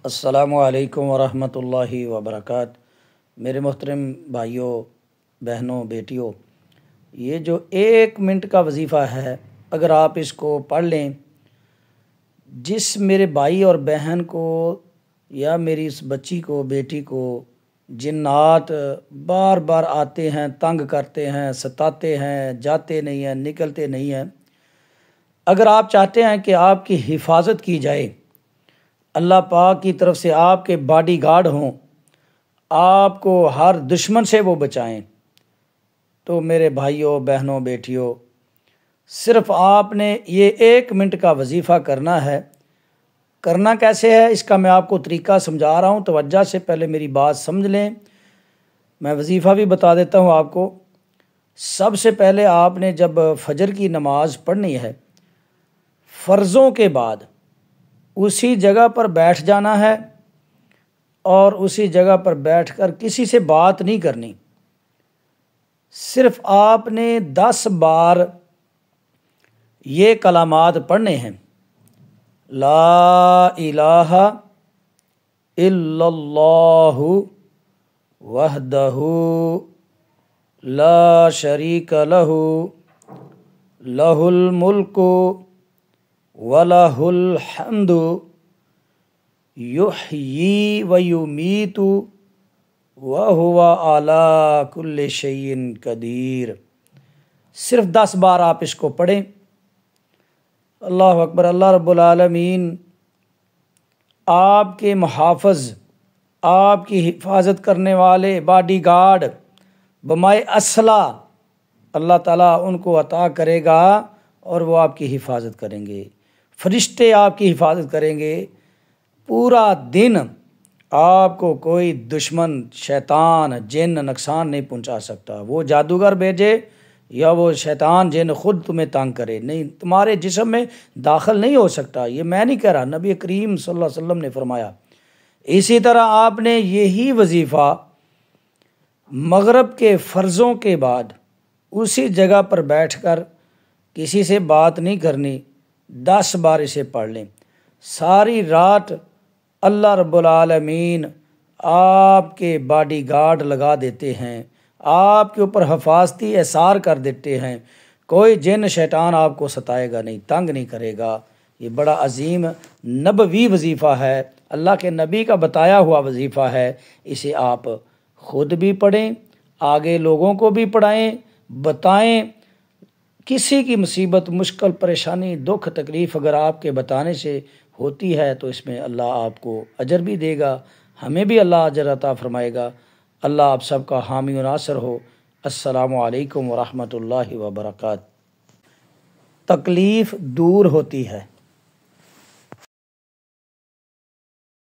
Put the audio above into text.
السلام علیکم ورحمۃ اللہ وبرکاتہ۔ میرے محترم بھائیوں، بہنوں، بیٹیوں، یہ جو 1 منٹ کا وظیفہ ہے، اگر آپ اس کو پڑھ لیں، جس میرے بھائی اور بہن کو یا میری اس بچی کو، بیٹی کو جنات بار بار آتے ہیں، تنگ کرتے ہیں، ستاتے ہیں، جاتے نہیں ہیں، نکلتے نہیں ہیں، اگر آپ چاہتے ہیں کہ آپ کی حفاظت کی جائے، اللہ پاک کی طرف سے آپ کے باڈی گارڈ ہوں، آپ کو ہر دشمن سے وہ بچائیں، تو میرے بھائیوں، بہنوں، بیٹیوں، صرف آپ نے یہ 1 منٹ کا وظیفہ کرنا ہے۔ کرنا کیسے ہے اس کا میں آپ کو طریقہ سمجھا رہا ہوں، توجہ سے پہلے میری بات سمجھ لیں۔ میں وظیفہ بھی بتا دیتا ہوں آپ کو۔ سب سے پہلے آپ نے جب فجر کی نماز پڑھنی ہے، فرضوں کے بعد اسی جگہ پر بیٹھ جانا ہے، اور اسی جگہ پر بیٹھ کر کسی سے بات نہیں کرنی۔ صرف آپ نے 10 بار یہ کلمات پڑھنے ہیں: لا الہ الا اللہ وحدہ لا شریک لہ لہ الملک وَلَهُ الْحَمْدُ يُحْيِي وَيُمِيتُ وَهُوَ عَلَىٰ كُلِّ شَيْءٍ قَدِيرٌ۔ صرف 10 بار آپ اس کو پڑھیں۔ اللہ اکبر۔ اللہ رب العالمین آپ کے محافظ، آپ کی حفاظت کرنے والے باڈی گارڈ بمائے اسلحہ اللہ تعالیٰ ان کو عطا کرے گا، اور وہ آپ کی حفاظت کریں گے۔ فرشتے آپ کی حفاظت کریں گے۔ پورا دن آپ کو کوئی دشمن، شیطان، جن نقصان نہیں پہنچا سکتا۔ وہ جادوگر بھیجے یا وہ شیطان جن خود تمہیں تنگ کرے، نہیں، تمہارے جسم میں داخل نہیں ہو سکتا۔ یہ میں نہیں کہہ رہا، نبی کریم صلی اللہ علیہ وسلم نے فرمایا۔ اسی طرح آپ نے یہی وظیفہ مغرب کے فرضوں کے بعد اسی جگہ پر بیٹھ کر کسی سے بات نہیں کرنی، 10 بار اسے پڑھ لیں۔ ساری رات اللہ رب العالمین آپ کے باڈی گارڈ لگا دیتے ہیں، آپ کے اوپر حفاظتی احصار کر دیتے ہیں۔ کوئی جن شیطان آپ کو ستائے گا نہیں، تنگ نہیں کرے گا۔ یہ بڑا عظیم نبوی وظیفہ ہے، اللہ کے نبی کا بتایا ہوا وظیفہ ہے۔ اسے آپ خود بھی پڑھیں، آگے لوگوں کو بھی پڑھائیں، بتائیں۔ کسی کی مصیبت، مشکل، پریشانی، دکھ، تکلیف اگر آپ کے بتانے سے ہوتی ہے تو اس میں اللہ آپ کو اجر بھی دے گا، ہمیں بھی اللہ اجر عطا فرمائے گا۔ اللہ آپ سب کا حامی و ناصر ہو۔ السلام علیکم ورحمۃ اللہ وبرکاتہ۔ تکلیف دور ہوتی ہے۔